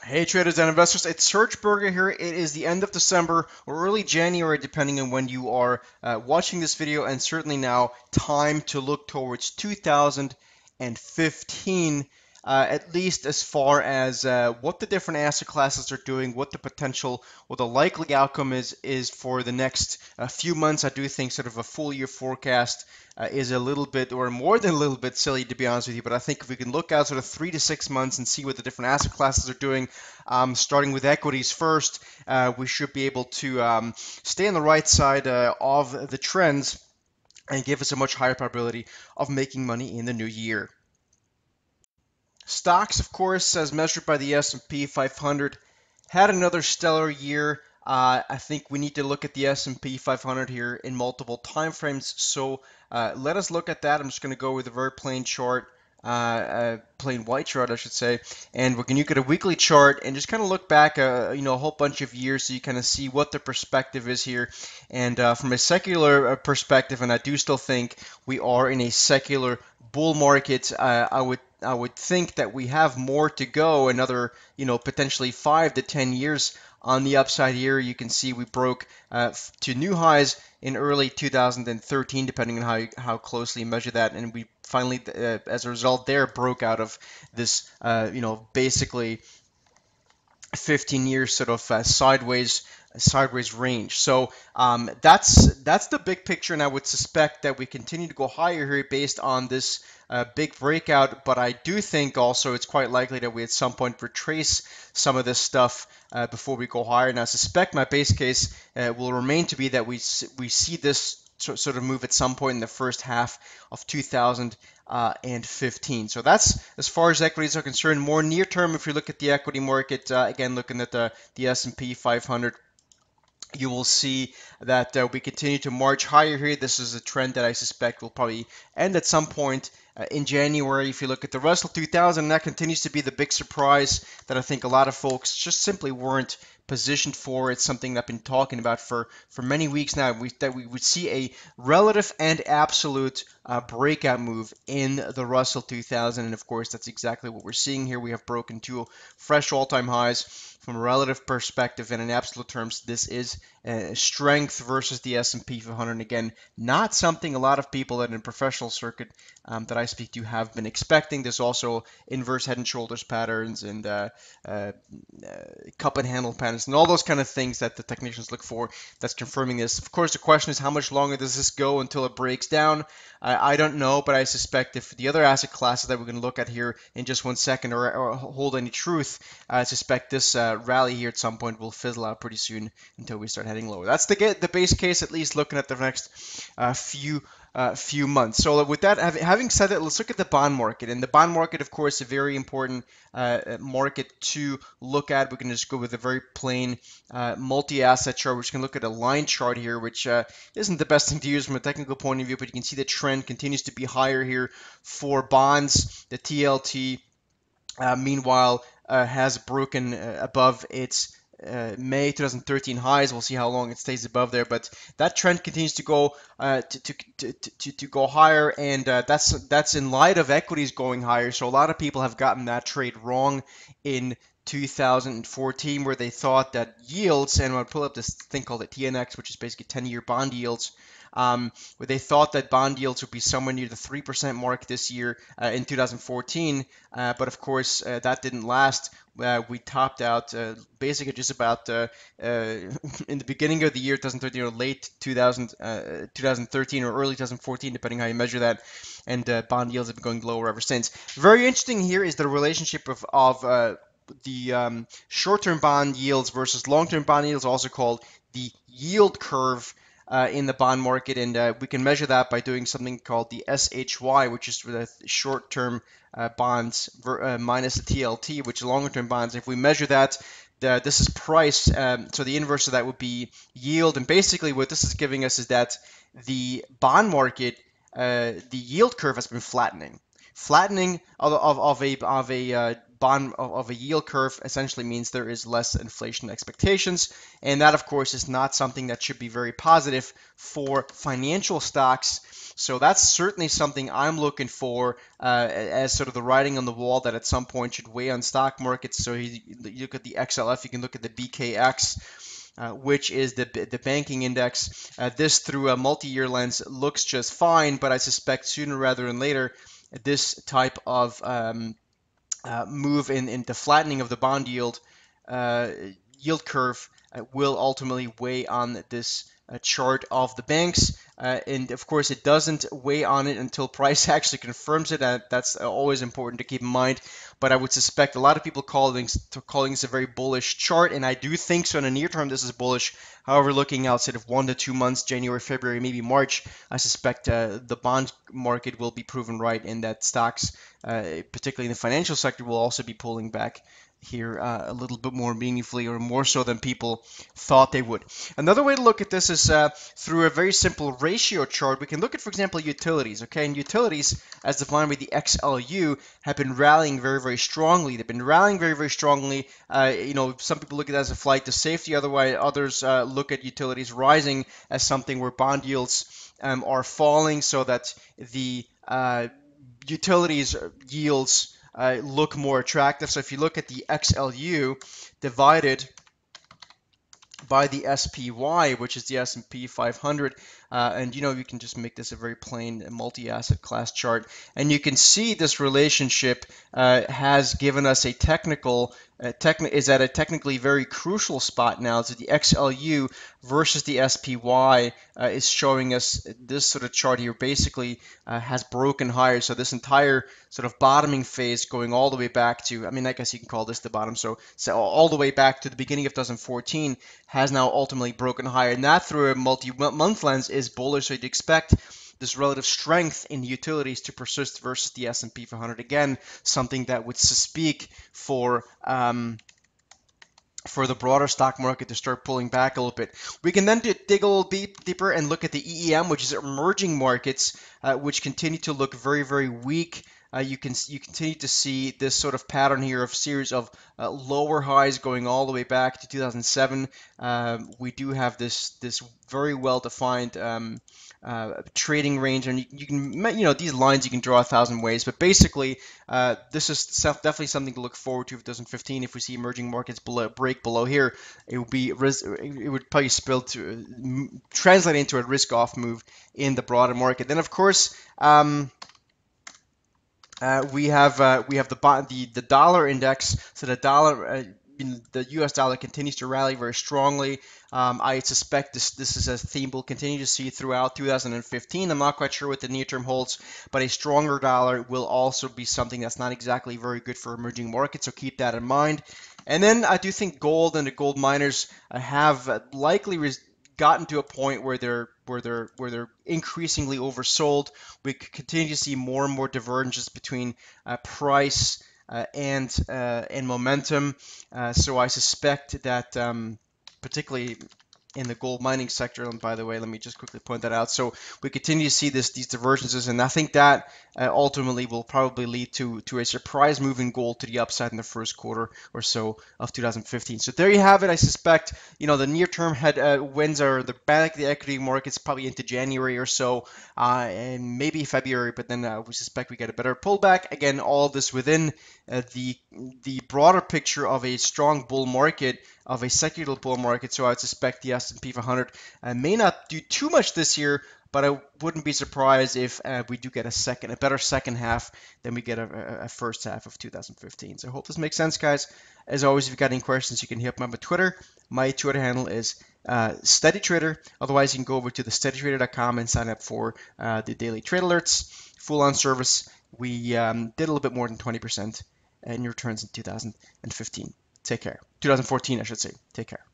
Hey traders and investors, it's Serge Berger here. It is the end of December or early January, depending on when you are watching this video, and certainly now time to look towards 2015, at least as far as what the different asset classes are doing, what the potential, what the likely outcome is for the next few months. I do think sort of a full year forecast is a little bit, or more than a little bit silly, to be honest with you. But I think if we can look out sort of 3 to 6 months and see what the different asset classes are doing, starting with equities first, we should be able to stay on the right side of the trends and give us a much higher probability of making money in the new year. Stocks, of course, as measured by the S&P 500, had another stellar year. I think we need to look at the S&P 500 here in multiple time frames. So let us look at that. I'm just going to go with a very plain chart, plain white chart, I should say. And we can look at a weekly chart and just kind of look back, a whole bunch of years, so you kind of see what the perspective is here. And from a secular perspective, and I do still think we are in a secular bull market. I would think that we have more to go, another, potentially 5 to 10 years on the upside here. You can see we broke to new highs in early 2013, depending on how closely you measure that, and we finally, as a result, there broke out of this, basically 15 years sort of sideways range. So that's the big picture, and I would suspect that we continue to go higher here based on this big breakout. But I do think also it's quite likely that we at some point retrace some of this stuff before we go higher. And I suspect my base case will remain to be that we see this sort of move at some point in the first half of 2015. So that's as far as equities are concerned. More near term, if you look at the equity market, again looking at the S&P 500, you will see that we continue to march higher here. This is a trend that I suspect will probably end at some point in January. If you look at the Russell 2000, that continues to be the big surprise that I think a lot of folks just simply weren't positioned for. It's something I've been talking about for many weeks now, that we would see a relative and absolute breakout move in the Russell 2000. And of course, that's exactly what we're seeing here. We have broken two fresh all-time highs. From a relative perspective and in absolute terms, this is strength versus the S&P 500. And again, not something a lot of people in the professional circuit that I speak to have been expecting. There's also inverse head and shoulders patterns and cup and handle patterns and all those kind of things that the technicians look for that's confirming this. Of course, the question is, how much longer does this go until it breaks down? I don't know, but I suspect if the other asset classes that we're going to look at here in just 1 second or hold any truth, I suspect this rally here at some point will fizzle out pretty soon until we start heading lower. That's the base case, at least looking at the next few months. So with that, having said that, let's look at the bond market. And the bond market, of course, a very important market to look at. We can just go with a very plain multi-asset chart. We're just going to look at a line chart here, which isn't the best thing to use from a technical point of view, but you can see the trend continues to be higher here for bonds. The TLT, meanwhile, has broken above its May 2013 highs. We'll see how long it stays above there, but that trend continues to go to go higher, and that's in light of equities going higher. So a lot of people have gotten that trade wrong in 2014, where they thought that yields, and I'll pull up this thing called the TNX, which is basically 10-year bond yields, where they thought that bond yields would be somewhere near the 3% mark this year in 2014, but of course that didn't last. We topped out basically just about in the beginning of the year 2013 or late 2013 or early 2014, depending how you measure that, and bond yields have been going lower ever since. Very interesting here is the relationship of the short-term bond yields versus long-term bond yields, also called the yield curve in the bond market, and we can measure that by doing something called the SHY, which is for the short-term bonds minus the TLT, which is longer-term bonds. If we measure that, this is price, so the inverse of that would be yield, and basically what this is giving us is that the bond market, the yield curve has been flattening of a bottom of a yield curve essentially means there is less inflation expectations, and that of course is not something that should be very positive for financial stocks. So that's certainly something I'm looking for as sort of the writing on the wall that at some point should weigh on stock markets. So you look at the XLF, you can look at the BKX, which is the banking index. This through a multi-year lens looks just fine, but I suspect sooner rather than later, this type of move in the flattening of the bond uh, yield curve will ultimately weigh on this chart of the banks. And of course, it doesn't weigh on it until price actually confirms it. That's always important to keep in mind. But I would suspect a lot of people calling this a very bullish chart, and I do think so. In the near term, this is bullish. However, looking outside of 1 to 2 months, January, February, maybe March, I suspect the bond market will be proven right, and that stocks, particularly in the financial sector, will also be pulling back here a little bit more meaningfully, or more so than people thought they would. Another way to look at this is through a very simple ratio chart. We can look at, for example, utilities. Okay, and utilities, as defined by the XLU, have been rallying very, very strongly. They've been rallying very, very strongly. Some people look at it as a flight to safety. Otherwise, others look at utilities rising as something where bond yields are falling, so that the utilities yields look more attractive. So if you look at the XLU divided by the SPY, which is the S&P 500, and you can just make this a very plain multi-asset class chart, and you can see this relationship has given us a is at a technically very crucial spot now. So the XLU versus the SPY is showing us this sort of chart here basically has broken higher. So this entire sort of bottoming phase going all the way back to, I mean, I guess you can call this the bottom, so all the way back to the beginning of 2014 has now ultimately broken higher. And that through a multi-month lens is bullish, so you'd expect this relative strength in utilities to persist versus the S&P 500. Again, something that would speak for the broader stock market to start pulling back a little bit. We can then dig a little deeper and look at the EEM, which is emerging markets, which continue to look very, very weak. You continue to see this sort of pattern here of series of lower highs going all the way back to 2007. We do have this very well defined trading range, and you can these lines you can draw 1,000 ways, but basically this is definitely something to look forward to for 2015. If we see emerging markets break below here, it would probably translate into a risk off move in the broader market. Then of course we have the dollar index. So the dollar, the U.S. dollar continues to rally very strongly. I suspect this is a theme we'll continue to see throughout 2015. I'm not quite sure what the near term holds, but a stronger dollar will also be something that's not exactly very good for emerging markets. So keep that in mind. And then I do think gold and the gold miners have likely gotten to a point where they're increasingly oversold. We continue to see more and more divergences between price and momentum. So I suspect that particularly in the gold mining sector, and by the way, let me just quickly point that out. So we continue to see these divergences, and I think that ultimately will probably lead to a surprise move in gold to the upside in the first quarter or so of 2015. So there you have it. I suspect the near-term wins are the equity markets probably into January or so, and maybe February, but then we suspect we get a better pullback. Again, all of this within the broader picture of a strong bull market, of a secular bull market. So I would suspect the S&P 500 may not do too much this year, but I wouldn't be surprised if we do get a better second half than we get a first half of 2015. So I hope this makes sense, guys. As always, if you've got any questions, you can hit me up on Twitter. My Twitter handle is SteadyTrader. Otherwise, you can go over to thesteadytrader.com and sign up for the daily trade alerts. Full-on service. We did a little bit more than 20% in returns in 2015. Take care. 2014, I should say. Take care.